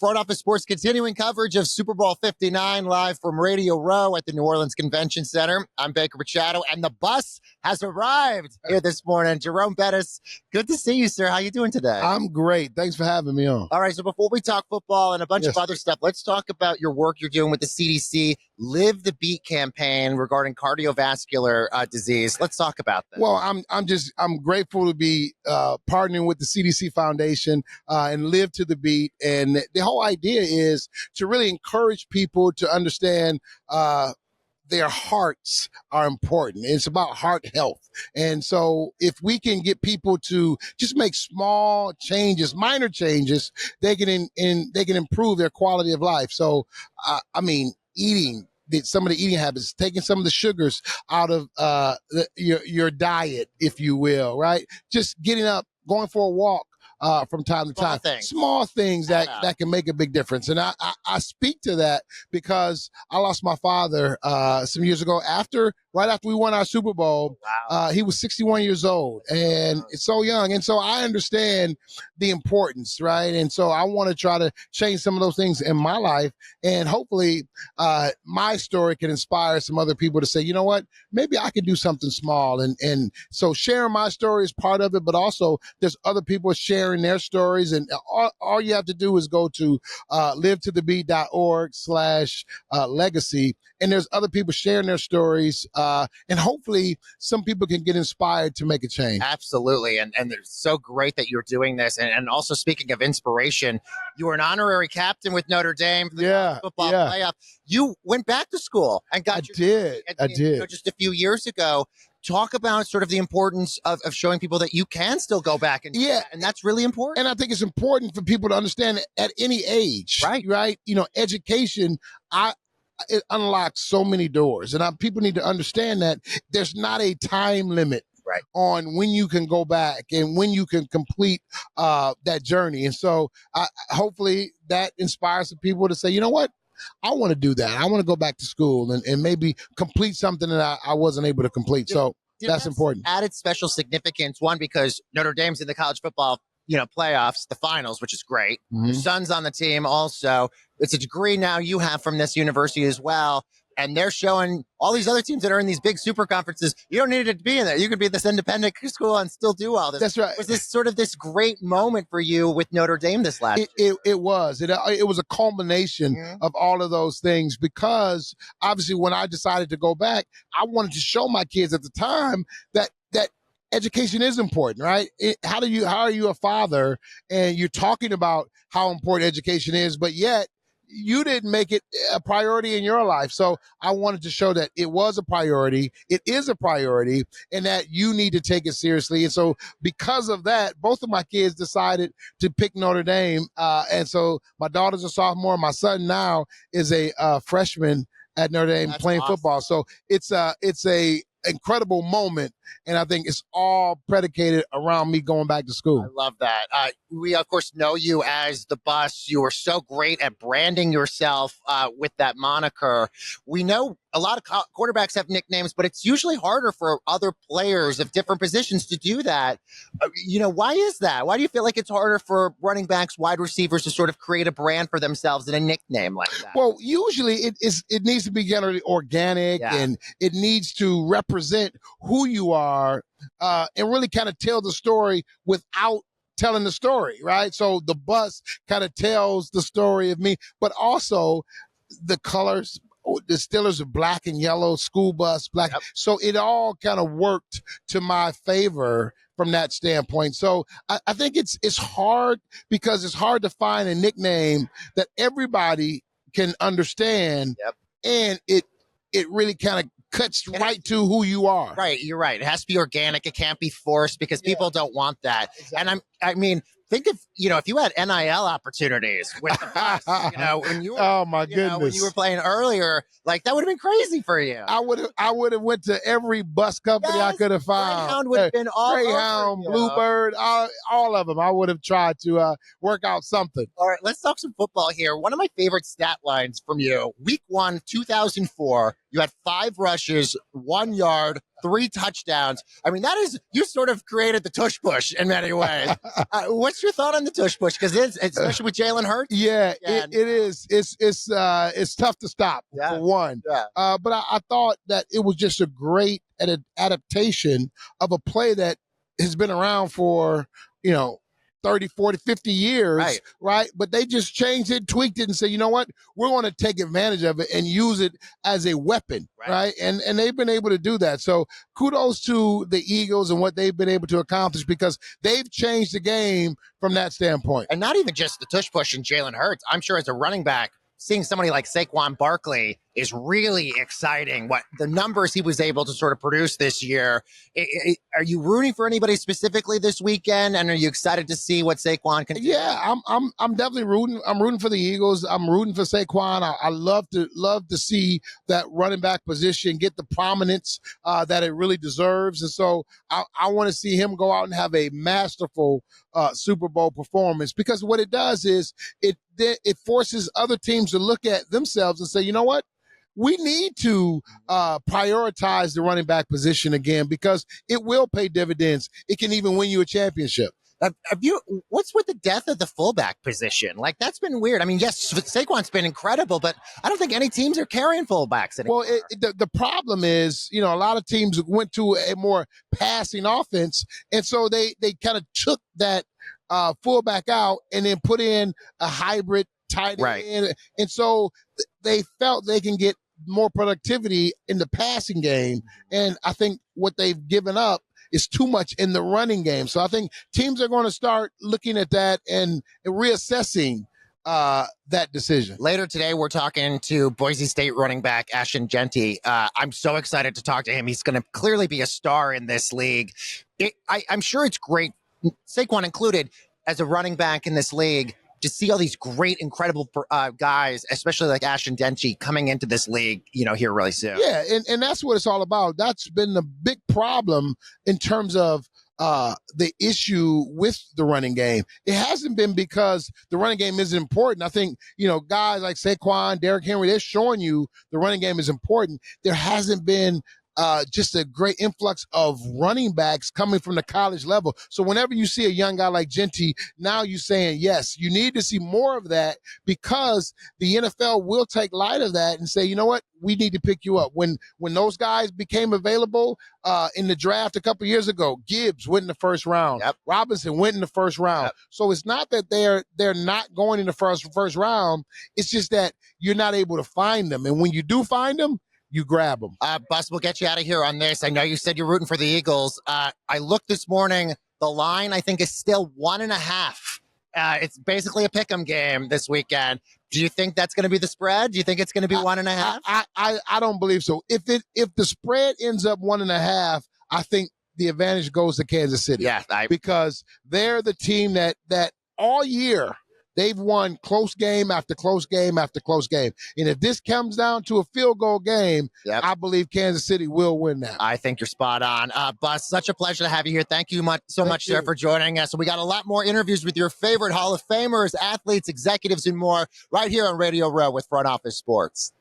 Front Office Sports continuing coverage of Super Bowl 59 live from Radio Row at the New Orleans Convention Center. I'm Baker Machado, and the bus has arrived here this morning. Jerome Bettis, good to see you, sir. How you doing today? I'm great. Thanks for having me on. All right, so before we talk football and a bunch of other stuff, let's talk about your work you're doing with the CDC Live the Beat campaign regarding cardiovascular disease. Let's talk about that. Well, I'm grateful to be partnering with the CDC Foundation and Live to the Beat. And the whole idea is to really encourage people to understand their hearts are important. It's about heart health. And so if we can get people to just make small changes, minor changes, they can improve their quality of life. So, eating, some of the eating habits, taking some of the sugars out of your diet, if you will, right? Just getting up, going for a walk from time to time. Small things that can make a big difference. And I speak to that because I lost my father some years ago right after we won our Super Bowl. Wow. He was 61 years old and it's so young. And so I understand the importance, right? And so I want to try to change some of those things in my life. And hopefully my story can inspire some other people to say, you know what, maybe I can do something small. And so sharing my story is part of it, but also there's other people sharing their stories. And all you have to do is go to livetothebeat.org/legacy. And there's other people sharing their stories. And hopefully some people can get inspired to make a change. Absolutely. And it's so great that you're doing this. And also speaking of inspiration, you were an honorary captain with Notre Dame for the football playoff. You went back to school and got I did. Just a few years ago. Talk about sort of the importance of showing people that you can still go back and and that's really important. And I think it's important for people to understand that at any age, right? You know, education, it unlocks so many doors, and people need to understand that there's not a time limit on when you can go back and when you can complete that journey. And so hopefully that inspires some people to say, you know what? I want to do that. I want to go back to school and maybe complete something that I wasn't able to complete. So that's important. Added special significance, one, because Notre Dame's in the college football playoffs, the finals, which is great. Mm-hmm. Your son's on the team also. It's a degree now you have from this university as well. And they're showing all these other teams that are in these big super conferences, you don't need it to be in there. You could be this independent school and still do all this. That's right. Was this sort of this great moment for you with Notre Dame this last year? It was. It was a culmination of all of those things, because obviously when I decided to go back, I wanted to show my kids at the time that education is important, right? How are you a father and you're talking about how important education is, but yet you didn't make it a priority in your life. So I wanted to show that it was a priority, it is a priority, and that you need to take it seriously. And so because of that, both of my kids decided to pick Notre Dame. And so my daughter's a sophomore. My son now is a freshman at Notre Dame playing football. So it's a incredible moment. And I think it's all predicated around me going back to school. I love that. We, of course, know you as the Bus. You are so great at branding yourself with that moniker. We know a lot of quarterbacks have nicknames, but it's usually harder for other players of different positions to do that. Why is that? Why do you feel like it's harder for running backs, wide receivers to sort of create a brand for themselves and a nickname like that? Well, usually it needs to be generally organic and it needs to represent who you are and really kind of tell the story without telling the story, right? So the Bus kind of tells the story of me, but also the colors. The Steelers are black and yellow, school bus, black. Yep. So it all kind of worked to my favor from that standpoint. So I think it's hard because it's hard to find a nickname that everybody can understand. Yep. And it really kind of cuts right to who you are. Right. You're right. It has to be organic. It can't be forced because people don't want that. Exactly. And think of, if you had NIL opportunities with the Bus, when you were, oh my goodness, when you were playing earlier, like that would have been crazy for you. I would have went to every bus company I could have found. Greyhound would have been all Greyhound, Bluebird, all of them. I would have tried to work out something. All right, let's talk some football here. One of my favorite stat lines from you, week 1, 2004, You had 5 rushes, 1 yard, 3 touchdowns. I mean, you sort of created the Tush Push in many ways. What's your thought on the Tush Push? Because especially with Jalen Hurts. Yeah, it is. It's tough to stop for one. Yeah. But I thought that it was just a great adaptation of a play that has been around for, 30, 40, 50 years, right? But they just changed it, tweaked it, and said, you know what? We're going to take advantage of it and use it as a weapon, right? And they've been able to do that. So kudos to the Eagles and what they've been able to accomplish because they've changed the game from that standpoint. And not even just the Tush Push and Jalen Hurts. I'm sure as a running back, seeing somebody like Saquon Barkley is really exciting. What the numbers he was able to sort of produce this year. Are you rooting for anybody specifically this weekend? And are you excited to see what Saquon can do? Yeah, I'm definitely rooting. I'm rooting for the Eagles. I'm rooting for Saquon. I love to see that running back position get the prominence that it really deserves. And so I want to see him go out and have a masterful Super Bowl performance because what it does is it forces other teams to look at themselves and say, you know what? We need to prioritize the running back position again because it will pay dividends. It can even win you a championship. What's with the death of the fullback position? Like, that's been weird. I mean, yes, Saquon's been incredible, but I don't think any teams are carrying fullbacks anymore. Well, the problem is, a lot of teams went to a more passing offense, and so they kind of took that fullback out and then put in a hybrid tight end. And so they felt they can get more productivity in the passing game. And I think what they've given up is too much in the running game. So I think teams are going to start looking at that and reassessing that decision. Later today, we're talking to Boise State running back Ashton Jeanty. I'm so excited to talk to him. He's going to clearly be a star in this league. I'm sure it's great, Saquon included, as a running back in this league, to see all these great, incredible guys, especially like Ashton Jeanty, coming into this league, here really soon. Yeah, and that's what it's all about. That's been the big problem in terms of the issue with the running game. It hasn't been because the running game isn't important. I think, guys like Saquon, Derrick Henry, they're showing you the running game is important. There hasn't been just a great influx of running backs coming from the college level. So whenever you see a young guy like Jeanty, now you're saying, yes, you need to see more of that because the NFL will take light of that and say, you know what, we need to pick you up. When those guys became available in the draft a couple years ago, Gibbs went in the first round. Yep. Robinson went in the first round. Yep. So it's not that they're not going in the first round. It's just that you're not able to find them. And when you do find them, you grab them. Bus, we'll get you out of here on this. I know you said you're rooting for the Eagles. I looked this morning. The line, I think, is still 1.5. It's basically a pick'em game this weekend. Do you think that's going to be the spread? Do you think it's going to be 1.5? I don't believe so. If the spread ends up 1.5, I think the advantage goes to Kansas City. Yeah, because they're the team that all year they've won close game after close game after close game. And if this comes down to a field goal game, I believe Kansas City will win that. I think you're spot on. Bus, such a pleasure to have you here. Thank you so much, sir, for joining us. We got a lot more interviews with your favorite Hall of Famers, athletes, executives, and more right here on Radio Row with Front Office Sports.